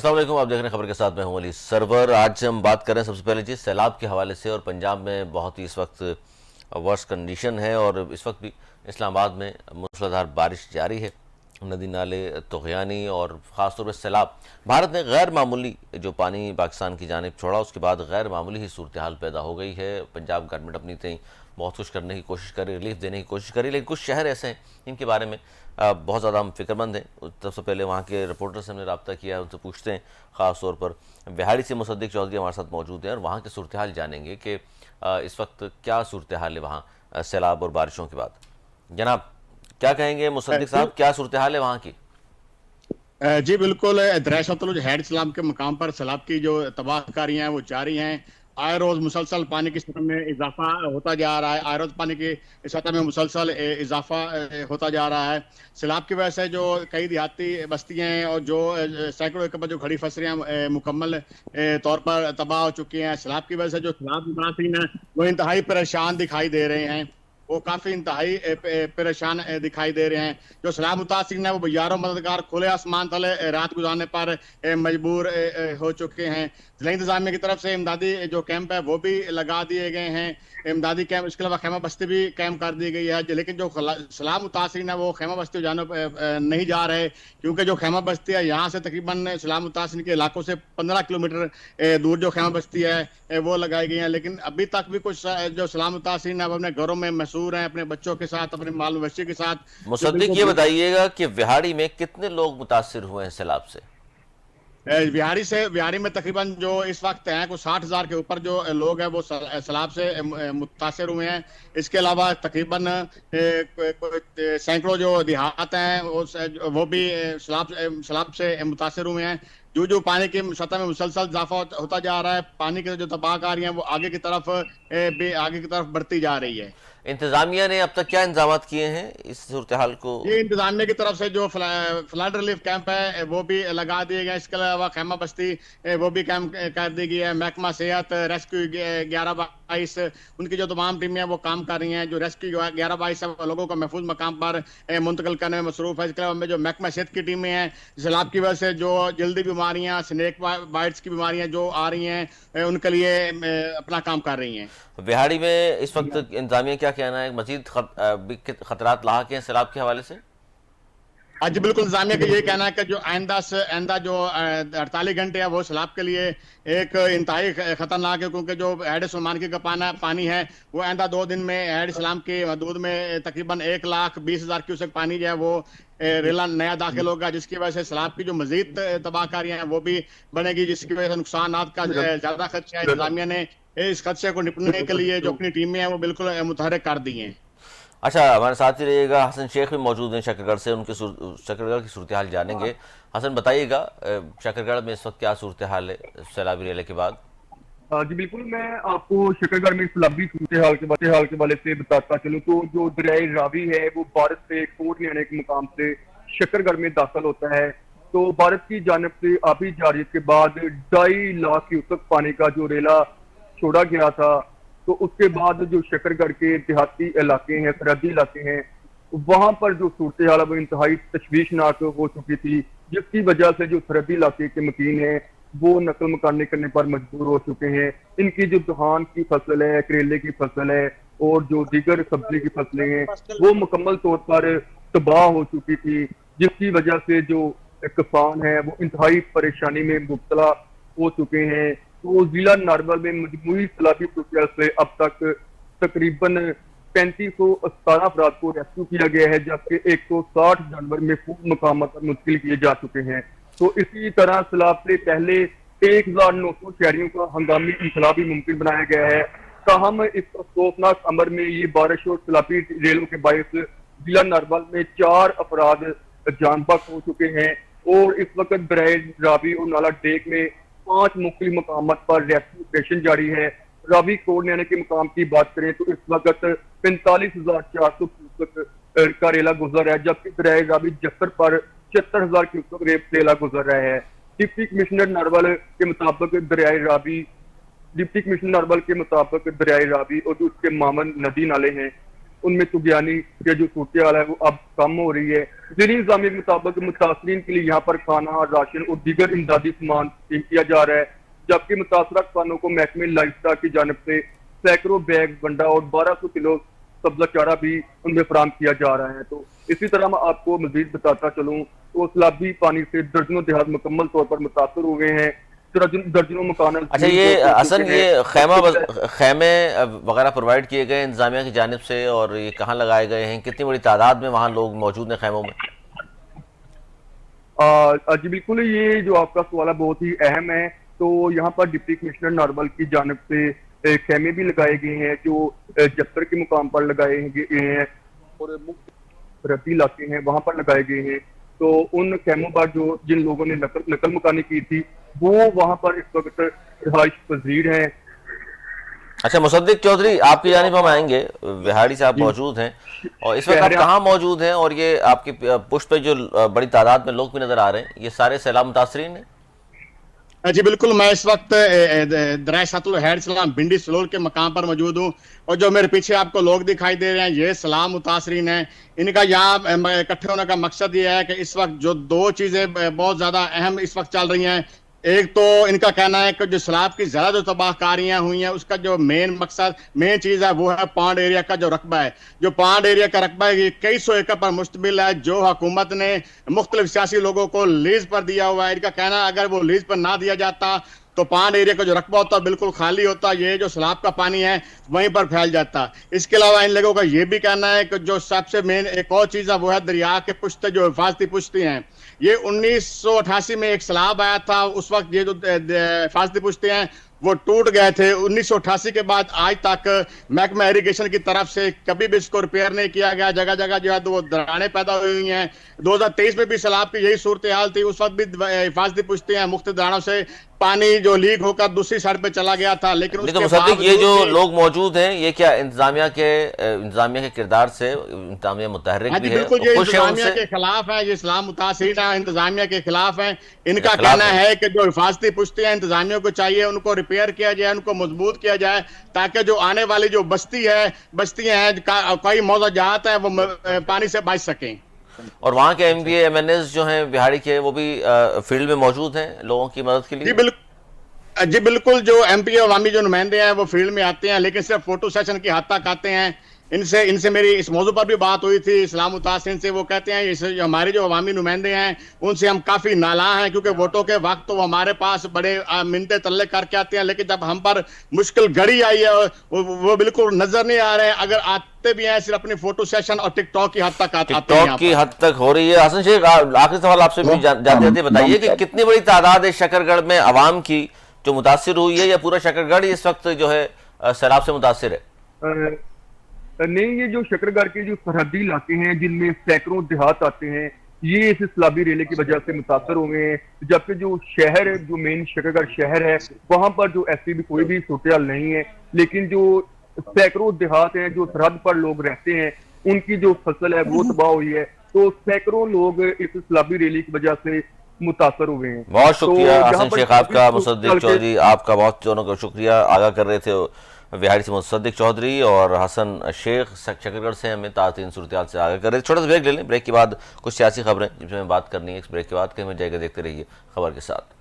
अस्सलाम वालेकुम, आप देख रहे हैं खबर के साथ, मैं हूं अली सरवर। आज हम बात कर रहे हैं सबसे पहले जी सैलाब के हवाले से। और पंजाब में बहुत ही इस वक्त वर्स्ट कंडीशन है और इस वक्त भी इस्लामाबाद में मूसलाधार बारिश जारी है। नदी नाले तुग़यानी और ख़ासतौर पर सैलाब। भारत ने गैर मामूली जो पानी पाकिस्तान की जानिब छोड़ा, उसके बाद गैर मामूली ही सूरत हाल पैदा हो गई है। पंजाब गवर्नमेंट अपनी तय बहुत कुछ करने की कोशिश करी, रिलीफ देने की कोशिश करी, लेकिन कुछ शहर ऐसे हैं इनके बारे में बहुत ज़्यादा हम फिक्रमंद हैं। सबसे पहले वहाँ के रिपोर्टर से हमने रब्ता किया है, उनसे पूछते हैं। ख़ास तौर पर बिहाड़ी से मुसद्दिक चौधरी हमारे साथ मौजूद हैं और वहाँ की सूरत हाल जानेंगे कि इस वक्त क्या सूरत हाल है वहाँ सैलाब और बारिशों के बाद। जनाब, क्या कहेंगे मुसद्दिक साहब, क्या सूरत हाल है वहाँ की? जी बिल्कुल। दरिया सतलुज हेड सलाम के मकाम पर सैलाब की जो तबाहकारियां हैं वो जारी हैं। आए रोज मुसलसल पानी की सतह में इजाफा होता जा रहा है। आए रोज पानी की सतह में मुसलसल इजाफा होता जा रहा है। सैलाब की वजह से जो कई देहाती बस्तियां हैं और जो सैकड़ों एकड़ पर जो खड़ी फसलें मुकम्मल तौर पर तबाह हो चुकी हैं। सैलाब की वजह से जो सैलाब मुतासिरीन हैं वो इंतहाई परेशान दिखाई दे रहे हैं। वो काफी इंतहाई परेशान दिखाई दे रहे हैं। जो सैलाब मुतासिरीन है वो यारों मददगार खुले आसमान तले रात गुजारने पर मजबूर हो चुके हैं। जिला इंतजामिया की तरफ से इमदादी जो कैंप है वो भी लगा दिए गए हैं। इमदादी कैंप, इसके अलावा खैमा बस्ती भी कैंप कर दी गई है। लेकिन जो सैलाब मुतासिरीन है वो खैमा बस्ती जाने नहीं जा रहे, क्योंकि जो खैमा बस्ती है यहाँ से तकरीबन सैलाब मुतासिरीन के इलाकों से 15 किलोमीटर दूर जो खैमा बस्ती है वो लगाई गई है। लेकिन अभी तक भी कुछ जो सैलाब मुतासिरीन है वो अपने घरों में मसूर हैं, अपने बच्चों के साथ, अपने माल मवेशी के साथ। जो मुसद्दिक, ये बिल्कुल बताइएगा कि बिहाड़ी में कितने लोग मुतासिर हुए हैं सैलाब से? बिहारी में तकरीबन जो इस वक्त हैं कुछ 60,000 के ऊपर जो लोग हैं वो सैलाब से मुतासर हुए हैं। इसके अलावा तकरीबन सैकड़ों जो देहात हैं वो भी सैलाब से मुतासर हुए हैं। जो जो पानी की सतह में मुसलसल इजाफा होता जा रहा है, पानी की जो तबाहकारियां हैं वो आगे की तरफ बढ़ती जा रही है। इंतज़ामिया ने अब तक क्या इंतजाम किए हैं इस सूरत हाल को? ये इंतजामिया की तरफ से जो फ्लड रिलीफ कैंप है वो भी लगा दिए गए। इसके अलावा खैमा बस्ती वो भी कैंप कर दी गई है। महकमा सेहत, रेस्क्यू 1122, उनकी जो तमाम टीमें हैं वो काम कर रही हैं। जो रेस्क्यू 1122 है लोगों को महफूज मकाम पर मुंतकिल करने में मसरूफ है। इसके अलावा जो महकमा सेहत की टीमें हैं, सैलाब की वजह से जो जल्दी बीमारियां, स्नेक बाइट्स की बीमारियां जो आ रही हैं उनके लिए अपना काम कर रही हैं। बिहाड़ी में इस वक्त इंतजामिया क्या कहना है, मजीद खतरात लाक हैं सैलाब के हवाले से? आज बिल्कुल इंतजामिया का यही कहना है कि जो आइंदा जो 48 घंटे है वो सैलाब के लिए एक इंतहाई खतरनाक है, क्योंकि जो हैड सलमान की का पानी है वो आइंदा 2 दिन में हैड सलाम की हदूद में तकरीबन 1,20,000 क्यूसेक पानी जो है वो रेला नया दाखिल होगा, जिसकी वजह से सैलाब की जो मजीद तबाहकारियां हैं वो भी बढ़ेगी, जिसकी वजह से नुकसान का ज्यादा खदशा है। इंतजामिया ने इस खदशे को निपटने के लिए जो अपनी टीमें हैं वो बिल्कुल मुतहरक कर दी हैं। अच्छा, हमारे साथ ही रहिएगा। हसन शेख भी मौजूद हैं शकरगढ़ से, उनके शकरगढ़ की सूरत हाल जानेंगे। हसन, बताइएगा शकरगढ़ में इस वक्त क्या सूरत हाल है सैलाबी रेले के बाद? जी बिल्कुल, मैं आपको शकरगढ़ में सैलाबी सूरत हाल के वाले से बताता चलूँ तो जो दरियाए रावी है वो भारत से कोट लेने के मुकाम से शकरगढ़ में दाखिल होता है। तो भारत की जानब से आबी जारियत के बाद 2.5 लाख क्यूसेक पानी का जो रेला छोड़ा गया था, तो उसके बाद जो शकरगढ़ के देहाती इलाके हैं, सरहदी इलाके हैं, वहां पर जो सूरत हाल वो इंतहाई तशवीशनाक हो चुकी थी, जिसकी वजह से जो सरहदी इलाके के मकीन हैं वो नकल मकानी करने पर मजबूर हो चुके हैं। इनकी जो धान की फसल है, करेले की फसल है और जो दीगर सब्जी की फसलें हैं वो मुकम्मल तौर पर तबाह हो चुकी थी, जिसकी वजह से जो किसान है वो इंतहाई परेशानी में मुब्तला हो चुके हैं। तो जिला नारवल में मजमूई सैलाबी सूरत से अब तक तकरीबन 3517 अफराद को रेस्क्यू किया गया है, जबकि 160 जानवर महफूज मकाम पर मुंतकिल किए जा चुके हैं। तो इसी तरह सैलाब से पहले 1900 शहरियों का हंगामी इंसलाब भी मुमकिन बनाया गया है। ताहम इस अफसोसनाक अमर में ये बारिश और सैलाबी रेलों के बायस जिला नारवल में 4 अफराद जान बख्श हो चुके हैं और इस वक्त दरियाए रावी और नाला डेक में 5 मुख्तलिफ मकाम पर रेस्क्यू ऑपरेशन जारी है। रावी कोट लेने के मुकाम की बात करें तो इस वक्त 45,400 क्यूसेक का रेला गुजर रहा है, जबकि दरियाए रावी जस्सर पर 76,000 क्यूसेक रेला गुजर रहा है। डिप्टी कमिश्नर नारवल के मुताबिक दरियाए रावी और जो उसके मामन नदी नाले हैं उनमें तुगयानी या जो सूरत हाल है वो अब कम हो रही है। ज़िली इंतजामिया के मुताबिक मुतासरीन के लिए यहाँ पर खाना, राशन और दीगर इमदादी सामान तकसीम किया जा रहा है, जबकि मुतासरा किसानों को महकमे लाइफस्टॉक की जानब से सैकड़ों बैग वंडा और 1200 किलो सब्जा चारा भी उनमें फराम किया जा रहा है। तो इसी तरह मैं आपको मजीद बताता चलूँ तो सैलाबी पानी से दर्जनों देहात मुकम्मल तौर पर मुतासर हुए हैं, दर्जनों मकान। अच्छा, ये हसन, ये खैमे वगैरह प्रोवाइड किए गए इंतजामिया की जानिब से, और ये कहाँ लगाए गए हैं, कितनी बड़ी तादाद में वहाँ लोग मौजूद हैं खैमों में? जी बिल्कुल, ये जो आपका सवाल है बहुत ही अहम है। तो यहाँ पर डिप्टी कमिश्नर नारवल की जानिब से खैमे भी लगाए गए हैं जो जफ्तर के मुकाम पर लगाए गए हैं और रद्दी इलाके हैं वहाँ पर लगाए गए हैं। तो उन खैमों पर जो जिन लोगों ने नकल मकानी की थी वो वहाँ पर इस वक्त रिहाइश पजीर हैं। अच्छा मुसद्दिक चौधरी, आपकी जानिब हम आएंगे, विहाड़ी साहब मौजूद हैं और इस वक्त आप कहाँ मौजूद हैं, और ये आपकी पुष्ट पे जो बड़ी तादाद में लोग भी नजर आ रहे हैं, ये सारे सैलाब मुतासरीन हैं? जी बिल्कुल, मैं इस वक्त दरिया सतलुज हैड सलाम भिंडी सलोल के मकाम पर मौजूद हूँ और जो मेरे पीछे आपको लोग दिखाई दे रहे हैं ये सलाम मुतासरीन हैं। इनका यहाँ इकट्ठे होने का मकसद ये है कि इस वक्त जो दो चीज़ें बहुत ज़्यादा अहम इस वक्त चल रही हैं। एक तो इनका कहना है कि जो सैलाब की ज्यादा जो तबाहकारियां हुई हैं उसका जो मेन चीज है वो है पांड एरिया का जो रकबा है। जो पांड एरिया का रकबा है ये कई सौ एकड़ पर मुश्तमिल है जो हुकूमत ने मुख्तलिफ सियासी लोगों को लीज पर दिया हुआ है। इनका कहना है अगर वो लीज पर ना दिया जाता तो पांड एरिया का जो रकबा होता बिल्कुल खाली होता, ये जो सैलाब का पानी है वहीं पर फैल जाता। इसके अलावा इन लोगों का ये भी कहना है कि जो सबसे मेन एक और चीज है वो है दरिया के पुश्ते जो हिफाजती पुश्ती हैं। ये 1988 में एक सैलाब आया था, उस वक्त ये जो हिफाजती पुश्ते हैं वो टूट गए थे। 1988 के बाद आज तक महकमा इरिगेशन की तरफ से कभी भी इसको रिपेयर नहीं किया गया। जगह जगह जो है वो दरारें पैदा हुई हैं। 2023 में भी सैलाब की यही सूरत हाल थी, उस वक्त भी हिफाजती पुश्ती हैं मुख्तलिफ दरारों से पानी जो लीक होकर दूसरी साइड पे चला गया था। लेकिन ये जो लोग मौजूद हैं ये क्या इंतजामिया के किरदार से इंतजामिया मुतहर्रिक भी है? बिल्कुल, ये इंतजामिया के खिलाफ है, ये इस्लाम मुतासिरीन है, इंतजामिया के खिलाफ है। इनका कहना है कि जो हिफाजती पुश्ती है इंतजामिया को चाहिए उनको रिपेयर किया जाए, उनको मजबूत किया जाए ताकि जो आने वाली जो बस्तियां हैं कई मौजूदात है वो पानी से बच सकें। और वहाँ के MPA MNAs जो हैं बिहाड़ी के वो भी फील्ड में मौजूद हैं लोगों की मदद के लिए? जी बिल्कुल, जो MPA अवामी जो नुमाइंदे हैं वो फील्ड में आते हैं लेकिन सिर्फ फोटो सेशन की हद तक आते हैं। इनसे मेरी इस मौजू पर भी बात हुई थी इस्लाम मुतासिरीन से। वो कहते हैं हमारे जो अवामी नुमाइंदे हैं उनसे हम काफ़ी नालां हैं क्योंकि वोटों के वक्त तो हमारे पास बड़े मिन्नतें तल्ले करके आते हैं, लेकिन जब हम पर मुश्किल घड़ी आई है वो बिल्कुल नजर नहीं आ रहे हैं। अगर आते भी हैं सिर्फ अपनी फोटो सेशन और टिकटॉक की हद तक आते हैं। टिकटॉक की हद तक हो रही है। हसन शेख, आखिरी सवाल आपसे भी जाते बताइए कि कितनी बड़ी तादाद है शकरगढ़ में अवाम की जो मुतासिर हुई है, या पूरा शकरगढ़ इस वक्त जो है सैलाब से मुतासिर है? नहीं, ये जो शकरगढ़ के जो सरहदी इलाके हैं जिनमें सैकड़ों देहात आते हैं ये इस सैलाबी रेले की वजह से मुतासर हुए हैं, जबकि जो शहर है जो मेन शकरगढ़ शहर है वहां पर जो ऐसी भी कोई भी सूरत हाल नहीं है। लेकिन जो सैकड़ों देहात हैं जो सरहद पर लोग रहते हैं उनकी जो फसल है वो तबाह हुई है। तो सैकड़ों लोग इस सैलाबी रेली की वजह से मुतासर हुए हैं। बहुत शुक्रिया हसन शेख आपका, मुसद्दिक चौधरी आपका बहुत दोनों का शुक्रिया। आगाह कर रहे थे बिहाड़ी से मुसद्दिक चौधरी और हसन शेख शकरगढ़ से हमें ताज़ा सूरत हाल से आगाह कर रहे थे। छोटा सा ब्रेक ले लें, ब्रेक के बाद कुछ सियासी खबरें जिनमें बात करनी है। इस ब्रेक के बाद कहीं जाएगा, देखते रहिए खबर के साथ।